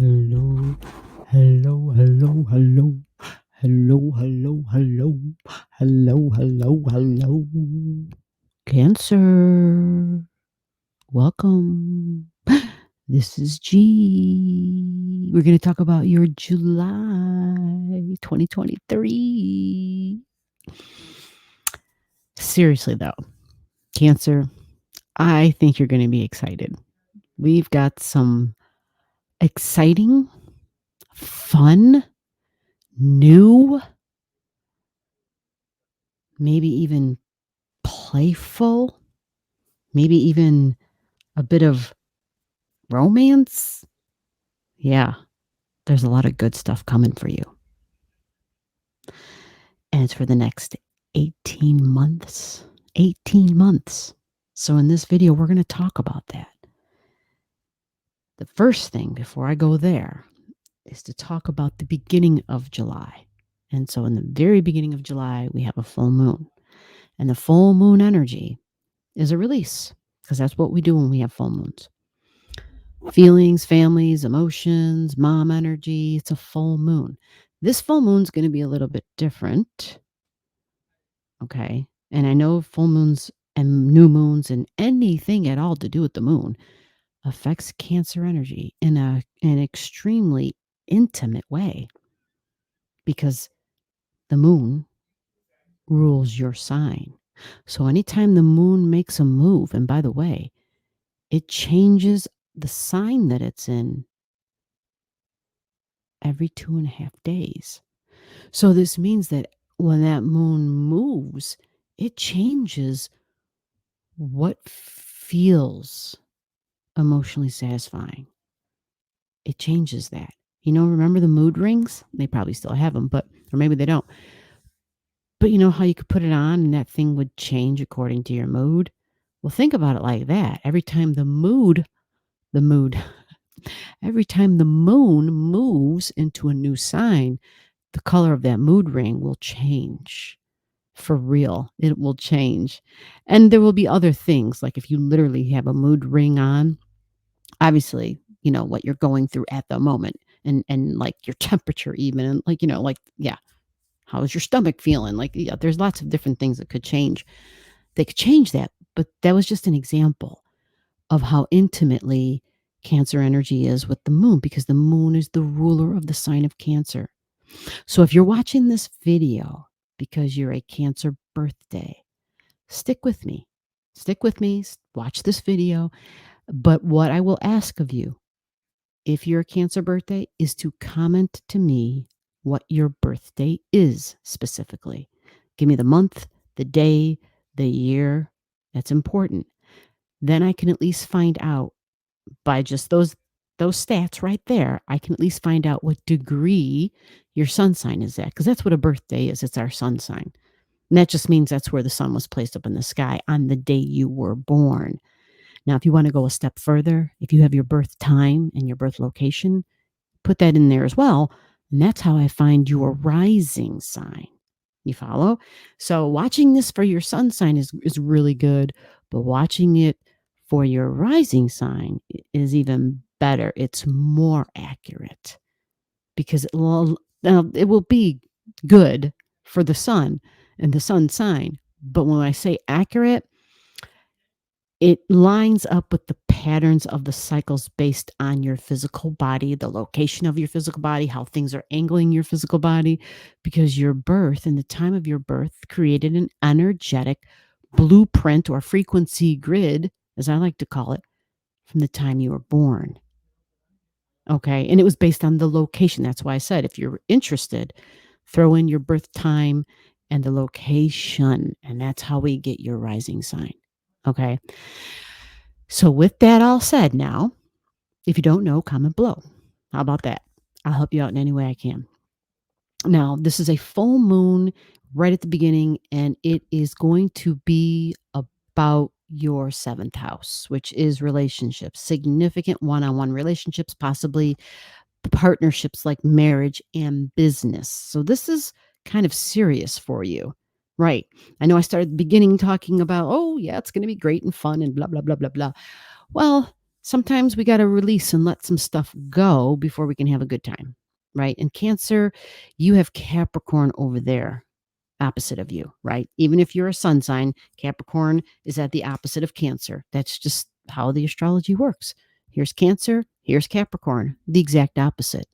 Hello, hello, hello, hello, hello, hello, hello, hello, hello, hello. Cancer, welcome. This is G. We're going to talk about your July 2023. Seriously, though, Cancer, I think you're going to be excited. We've got some exciting, fun, new, maybe even playful, maybe even a bit of romance. Yeah, there's a lot of good stuff coming for you. And it's for the next 18 months. 18 months. So in this video, we're going to talk about that. The first thing before I go there is to talk about the beginning of July. And so in the very beginning of July, we have a full moon. And the full moon energy is a release, because that's what we do when we have full moons. Feelings, families, emotions, mom energy. It's a full moon. This full moon's going to be a little bit different. Okay. And I know full moons and new moons and anything at all to do with the moon affects Cancer energy in an extremely intimate way, because the moon rules your sign. So anytime the moon makes a move, and by the way, it changes the sign that it's in every 2.5 days. So this means that when that moon moves, it changes what feels emotionally satisfying. It changes that. Remember the mood rings? They probably still have them, or maybe they don't. But you know how you could put it on and that thing would change according to your mood? Well, think about it like that. Every time every time the moon moves into a new sign, the color of that mood ring will change. For real, it will change. And there will be other things, like if you literally have a mood ring on, obviously, what you're going through at the moment, and like your temperature even, and how's your stomach feeling? There's lots of different things that could change. They could change that, but that was just an example of how intimately Cancer energy is with the moon, because the moon is the ruler of the sign of Cancer. So if you're watching this video because you're a Cancer birthday, stick with me. Watch this video. But what I will ask of you, if you're a Cancer birthday, is to comment to me what your birthday is specifically. Give me the month, the day, the year. That's important. Then I can at least find out, by just those stats right there, I can at least find out what degree your sun sign is at, because that's what a birthday is. It's our sun sign. And that just means that's where the sun was placed up in the sky on the day you were born. Now, if you want to go a step further, if you have your birth time and your birth location, put that in there as well. And that's how I find your rising sign. You follow? So watching this for your sun sign is really good, but watching it for your rising sign is even better. It's more accurate, because it will be good for the sun and the sun sign. But when I say accurate, it lines up with the patterns of the cycles based on your physical body, the location of your physical body, how things are angling your physical body, because your birth and the time of your birth created an energetic blueprint or frequency grid, as I like to call it, from the time you were born. Okay. And it was based on the location. That's why I said, if you're interested, throw in your birth time and the location. And that's how we get your rising sign. Okay. So with that all said, now, if you don't know, comment below. How about that? I'll help you out in any way I can. Now, this is a full moon right at the beginning, and it is going to be about your 7th house, which is relationships, significant one-on-one relationships, possibly partnerships like marriage and business. So this is kind of serious for you, right? I know I started at the beginning talking about, oh yeah, it's going to be great and fun and blah, blah, blah, blah, blah. Well, Sometimes we got to release and let some stuff go before we can have a good time, right? And Cancer, you have Capricorn over there, opposite of you, right? Even if you're a sun sign, Capricorn is at the opposite of Cancer. That's just how the astrology works. Here's Cancer, here's Capricorn, the exact opposite.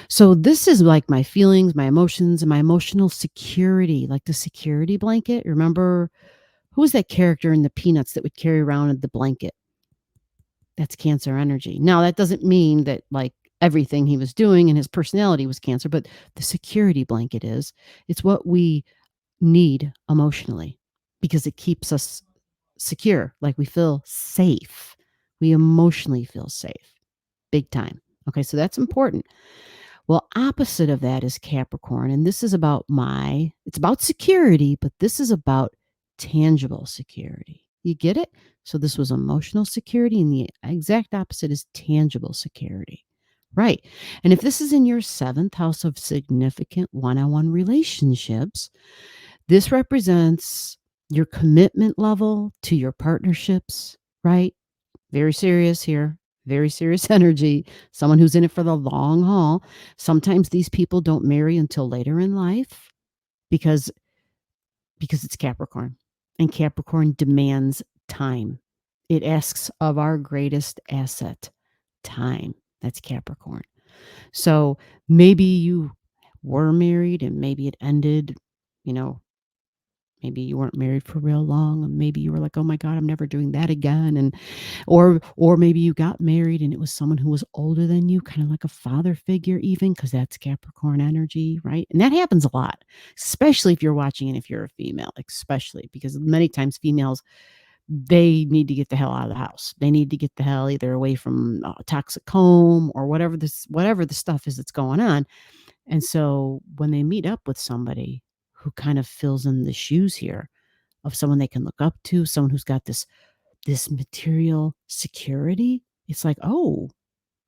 So this is like my feelings, my emotions, and my emotional security, like the security blanket. Remember, who was that character in the Peanuts that would carry around the blanket? That's Cancer energy. Now, that doesn't mean that like everything he was doing and his personality was Cancer, but the security blanket is. It's what we need emotionally because it keeps us secure, like we feel safe. We emotionally feel safe, big time. Okay, so that's important. Well, opposite of that is Capricorn, and this is about it's about security, but this is about tangible security. You get it? So this was emotional security, and the exact opposite is tangible security. Right. And if this is in your seventh house of significant one on one relationships, this represents your commitment level to your partnerships, right? Very serious here. Very serious energy. Someone who's in it for the long haul. Sometimes these people don't marry until later in life because it's Capricorn. And Capricorn demands time. It asks of our greatest asset, time. That's Capricorn. So maybe you were married and maybe it ended, you know, maybe you weren't married for real long, and maybe you were like, "Oh my god, I'm never doing that again." And or maybe you got married and it was someone who was older than you, kind of like a father figure even, because that's Capricorn energy, right? And that happens a lot, especially if you're watching and if you're a female, especially because many times females, they need to get the hell out of the house. They need to get the hell either away from a toxic home or whatever the stuff is that's going on. And so when they meet up with somebody who kind of fills in the shoes here of someone they can look up to, someone who's got this material security, it's like, "Oh,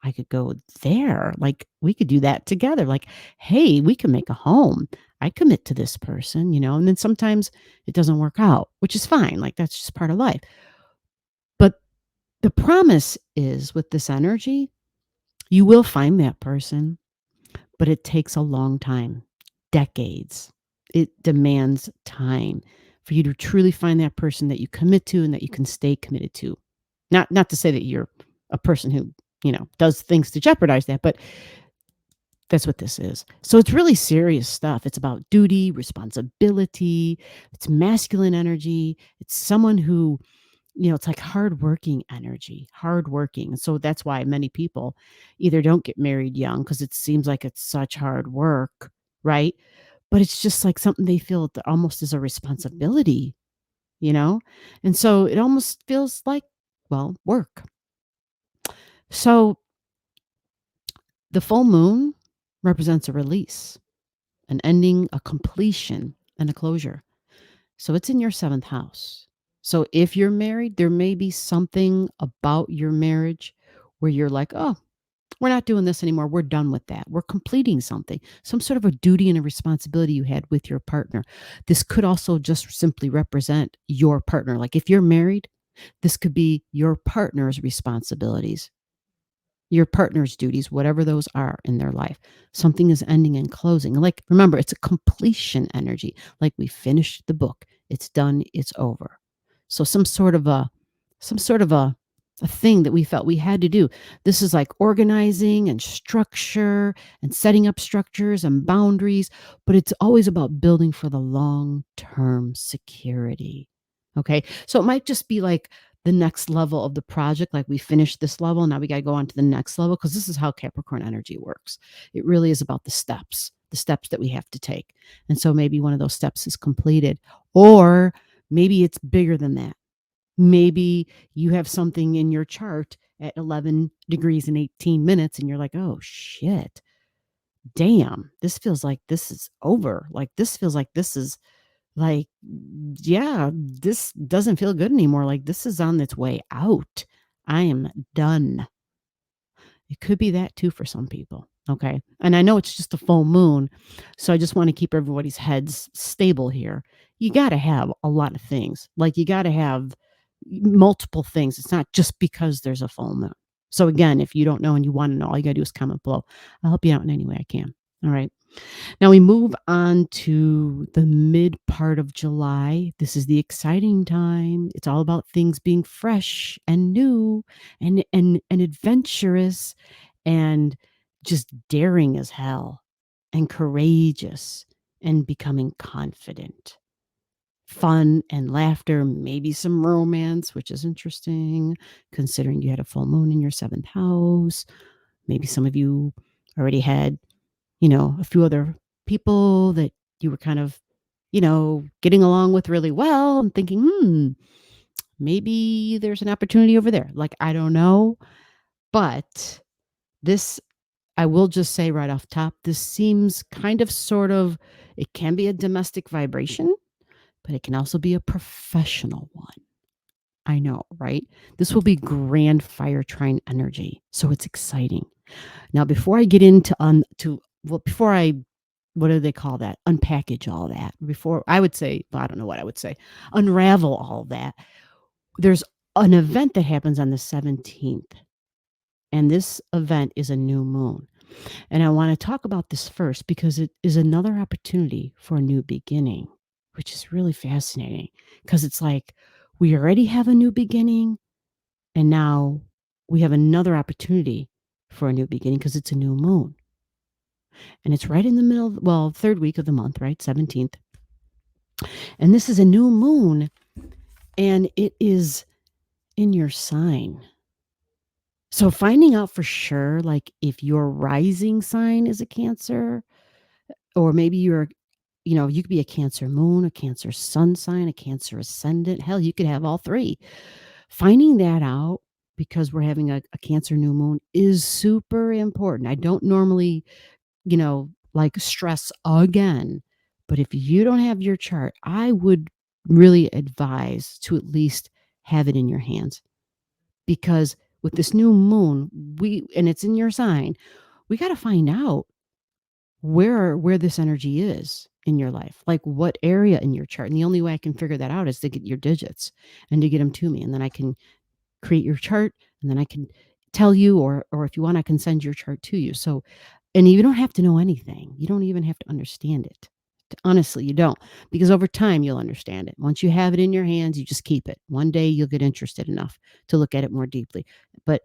I could go there. Like we could do that together. Like, hey, we can make a home. I commit to this person, you know." And then sometimes it doesn't work out, which is fine. Like that's just part of life. But the promise is with this energy, you will find that person, but it takes a long time, decades. It demands time for you to truly find that person that you commit to and that you can stay committed to. Not to say that you're a person who, does things to jeopardize that, but that's what this is. So it's really serious stuff. It's about duty, responsibility, it's masculine energy. It's someone who, it's like hardworking energy, hardworking. So that's why many people either don't get married young because it seems like it's such hard work, right? But it's just like something they feel that almost is a responsibility, you know? And so it almost feels like, well, work. So the full moon represents a release, an ending, a completion, and a closure. So it's in your seventh house. So if you're married, there may be something about your marriage where you're like, oh, we're not doing this anymore. We're done with that. We're completing something, some sort of a duty and a responsibility you had with your partner. This could also just simply represent your partner. Like if you're married, this could be your partner's responsibilities, your partner's duties, whatever those are in their life. Something is ending and closing. Like, remember, it's a completion energy. Like we finished the book. It's done. It's over. So some sort of a thing that we felt we had to do. This is like organizing and structure and setting up structures and boundaries, but it's always about building for the long-term security. Okay. So it might just be like the next level of the project. Like we finished this level. Now we got to go on to the next level because this is how Capricorn energy works. It really is about the steps that we have to take. And so maybe one of those steps is completed, or maybe it's bigger than that. Maybe you have something in your chart at 11 degrees and 18 minutes and you're like, oh shit, damn, this feels like this is over. Like this feels like this is like, yeah, this doesn't feel good anymore. Like this is on its way out. I am done. It could be that too for some people. Okay. And I know it's just a full moon. So I just want to keep everybody's heads stable here. You got to have a lot of things. Like you got to have multiple things. It's not just because there's a full moon. So again, if you don't know and you want to know, all you got to do is comment below. I'll help you out in any way I can. All right. Now we move on to the mid part of July. This is the exciting time. It's all about things being fresh and new and adventurous and just daring as hell and courageous and becoming confident. Fun and laughter, maybe some romance, which is interesting considering you had a full moon in your 7th house. Maybe some of you already had, a few other people that you were kind of, getting along with really well and thinking, maybe there's an opportunity over there. Like, I don't know. But this, I will just say right off top, this seems kind of sort of, it can be a domestic vibration, but it can also be a professional one. I know, right? This will be grand fire trine energy. So it's exciting. Now, before I get into before I, what do they call that? Unpackage all that. Before I would say, well, I don't know what I would say, unravel all that. There's an event that happens on the 17th, and this event is a new moon. And I want to talk about this first because it is another opportunity for a new beginning, which is really fascinating because it's like we already have a new beginning and now we have another opportunity for a new beginning because it's a new moon. And it's right in the middle, well, 3rd week of the month, right? 17th. And this is a new moon and it is in your sign. So finding out for sure, like if your rising sign is a Cancer, or maybe you could be a Cancer moon, a Cancer sun sign, a Cancer ascendant. Hell, you could have all three. Finding that out because we're having a Cancer new moon is super important. I don't normally, like stress again, but if you don't have your chart, I would really advise to at least have it in your hands because with this new moon, and it's in your sign, we got to find out where this energy is in your life, like what area in your chart. And the only way I can figure that out is to get your digits and to get them to me. And then I can create your chart and then I can tell you, or if you want, I can send your chart to you. So, and you don't have to know anything. You don't even have to understand it. Honestly, you don't, because over time you'll understand it. Once you have it in your hands, you just keep it. One day you'll get interested enough to look at it more deeply, but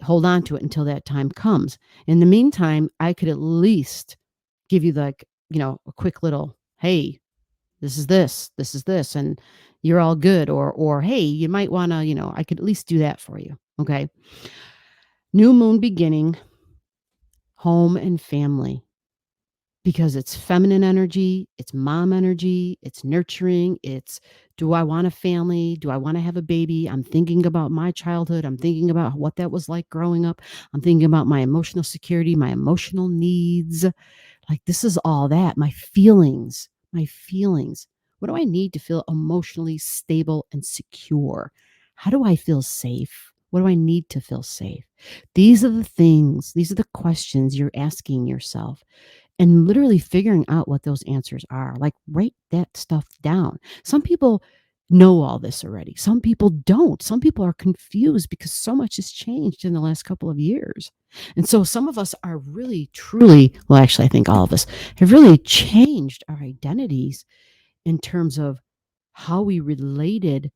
hold on to it until that time comes. In the meantime, I could at least give you like, a quick little, hey, this is this, and you're all good. Or, hey, you might want to, I could at least do that for you. Okay. New moon beginning, home and family, because it's feminine energy, it's mom energy, it's nurturing, it's, do I want a family? Do I want to have a baby? I'm thinking about my childhood. I'm thinking about what that was like growing up. I'm thinking about my emotional security, my emotional needs. Like this is all that, my feelings. What do I need to feel emotionally stable and secure? How do I feel safe? What do I need to feel safe? These are the things, these are the questions you're asking yourself and literally figuring out what those answers are. Like write that stuff down. Some people know all this already. Some people don't. Some people are confused because so much has changed in the last couple of years. And so some of us are really, truly, well, actually, I think all of us have really changed our identities in terms of how we related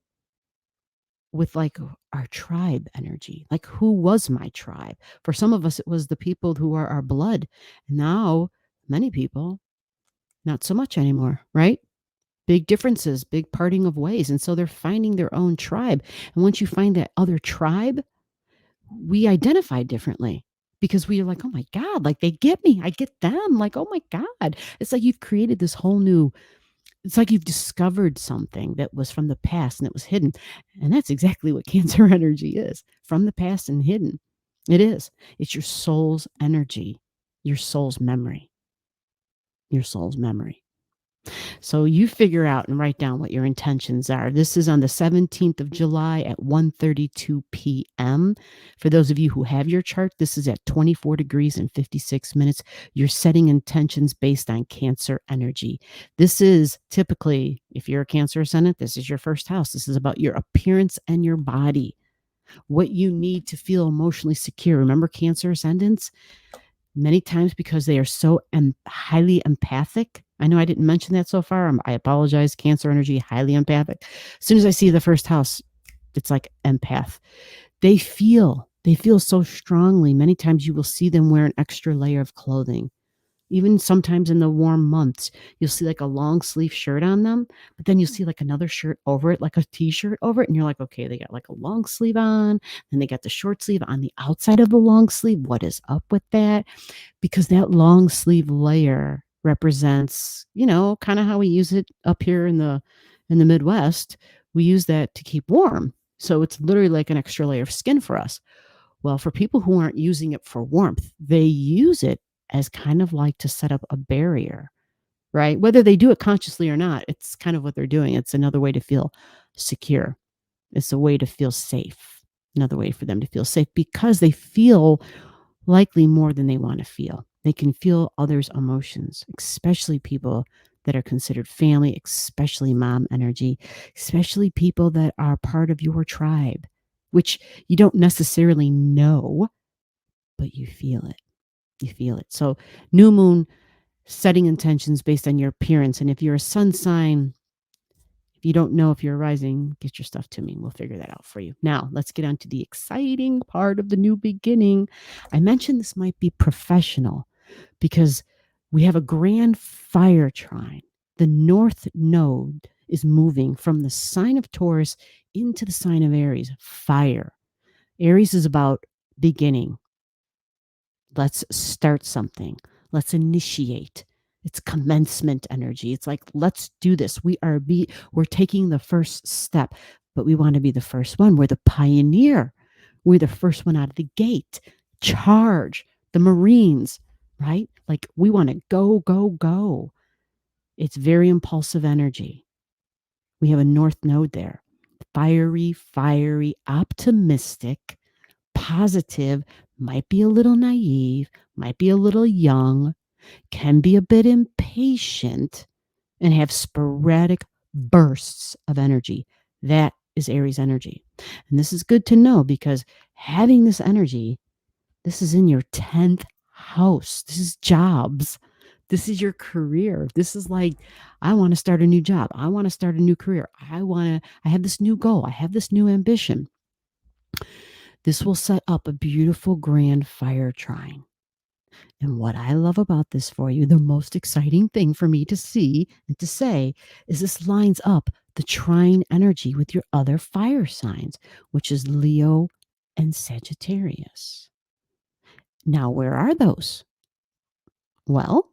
with like our tribe energy. Like who was my tribe? For some of us, it was the people who are our blood. Now, many people, not so much anymore, right? Big differences, big parting of ways. And so they're finding their own tribe. And once you find that other tribe, we identify differently because we are like, oh my God, like they get me. I get them. Like, oh my God. It's like you've created this whole new, it's like you've discovered something that was from the past and it was hidden. And that's exactly what Cancer energy is, from the past and hidden. It is. It's your soul's energy, your soul's memory, your soul's memory. So you figure out and write down what your intentions are. This is on the 17th of July at 1:32 p.m. For those of you who have your chart, this is at 24 degrees and 56 minutes. You're setting intentions based on Cancer energy. This is typically, if you're a Cancer ascendant, this is your first house. This is about your appearance and your body, what you need to feel emotionally secure. Remember, Cancer ascendants? Many times because they are so highly empathic. I know I didn't mention that so far. I apologize. Cancer energy, highly empathic. As soon as I see the first house, it's like empath. They feel so strongly. Many times you will see them wear an extra layer of clothing. Even sometimes in the warm months, you'll see like a long sleeve shirt on them, but then you'll see like another shirt over it, like a t-shirt over it. And you're like, okay, they got like a long sleeve on, and they got the short sleeve on the outside of the long sleeve. What is up with that? Because that long sleeve layer represents, kind of how we use it up here in the Midwest. We use that to keep warm. So it's literally like an extra layer of skin for us. Well, for people who aren't using it for warmth, they use it as kind of like to set up a barrier, right? Whether they do it consciously or not, it's kind of what they're doing. It's another way to feel secure. It's a way to feel safe. Another way for them to feel safe because they feel likely more than they want to feel. They can feel others' emotions, especially people that are considered family, especially mom energy, especially people that are part of your tribe, which you don't necessarily know, but you feel it. You feel it. So, new moon, setting intentions based on your appearance. And if you're a sun sign, if you don't know if you're rising, get your stuff to me and we'll figure that out for you. Now, let's get on to the exciting part of the new beginning. I mentioned this might be professional because we have a grand fire trine. The north node is moving from the sign of Taurus into the sign of Aries, fire. Aries is about beginning. Let's start something. Let's initiate. It's commencement energy. It's like, let's do this. We're taking the first step, but we want to be the first one. We're the pioneer. We're the first one out of the gate. Charge the Marines, right? Like we want to go, go, go. It's very impulsive energy. We have a north node there. Fiery, optimistic, positive, might be a little naive, might be a little young, can be a bit impatient, and have sporadic bursts of energy. That is Aries energy. And this is good to know because having this energy, this is in your 10th house. This is jobs. This is your career. This is like, I want to start a new job. I want to start a new career. I have this new goal. I have this new ambition. This will set up a beautiful grand fire trine. And what I love about this for you, the most exciting thing for me to see and to say is this lines up the trine energy with your other fire signs, which is Leo and Sagittarius. Now, where are those? Well,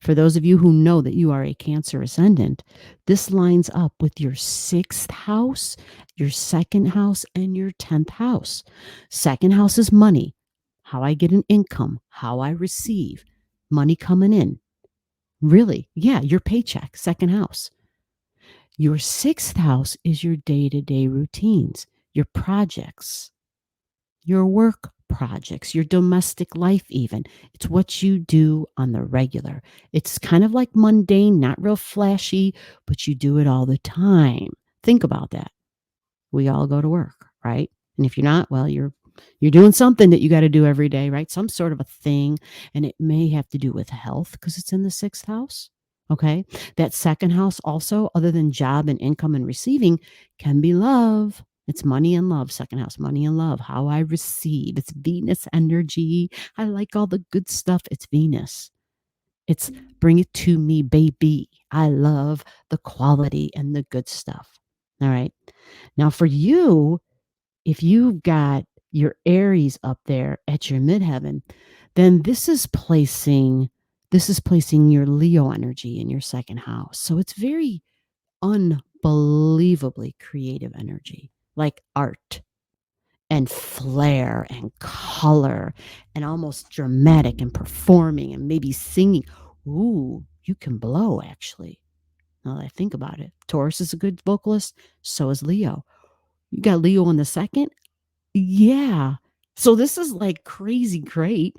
for those of you who know that you are a Cancer ascendant, this lines up with your 6th house, your 2nd house, and your 10th house. 2nd house is money, how I get an income, how I receive money coming in. Really, yeah, your paycheck, 2nd house. Your 6th house is your day-to-day routines, your projects, your work projects, your domestic life even. It's what you do on the regular. It's kind of like mundane, not real flashy, but you do it all the time. Think about that. We all go to work, right? And if you're not, well, you're doing something that you got to do every day, right? Some sort of a thing. And it may have to do with health because it's in the 6th house. Okay. That 2nd house also, other than job and income and receiving, can be love. It's money and love. 2nd house, money and love. How I receive. It's Venus energy. I like all the good stuff. It's Venus. It's bring it to me, baby. I love the quality and the good stuff. All right. Now for you, if you've got your Aries up there at your midheaven, then this is placing your Leo energy in your 2nd house. So it's very unbelievably creative energy, like art and flair and color and almost dramatic and performing and maybe singing. Ooh, you can blow, actually. Now that I think about it, Taurus is a good vocalist. So is Leo. You got Leo in the second. Yeah. So this is like crazy great.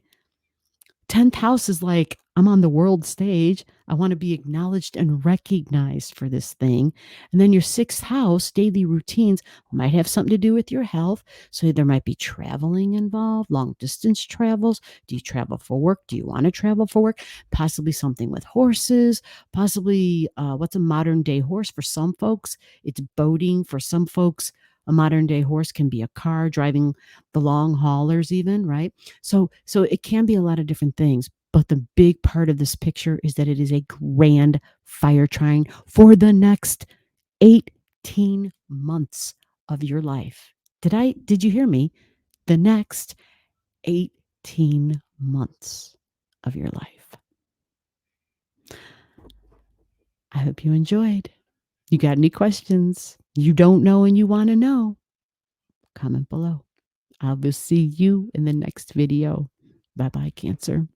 10th house is like, I'm on the world stage. I want to be acknowledged and recognized for this thing. And then your 6th house, daily routines, might have something to do with your health. So there might be traveling involved, long distance travels. Do you travel for work? Do you want to travel for work? Possibly something with horses, possibly what's a modern day horse for some folks? It's boating. For some folks, a modern day horse can be a car, driving the long haulers even, right? So it can be a lot of different things, but the big part of this picture is that it is a grand fire trine for the next 18 months of your life. Did you hear me? The next 18 months of your life. I hope you enjoyed. You got any questions you don't know and you want to know? Comment below. I will see you in the next video. Bye-bye, Cancer.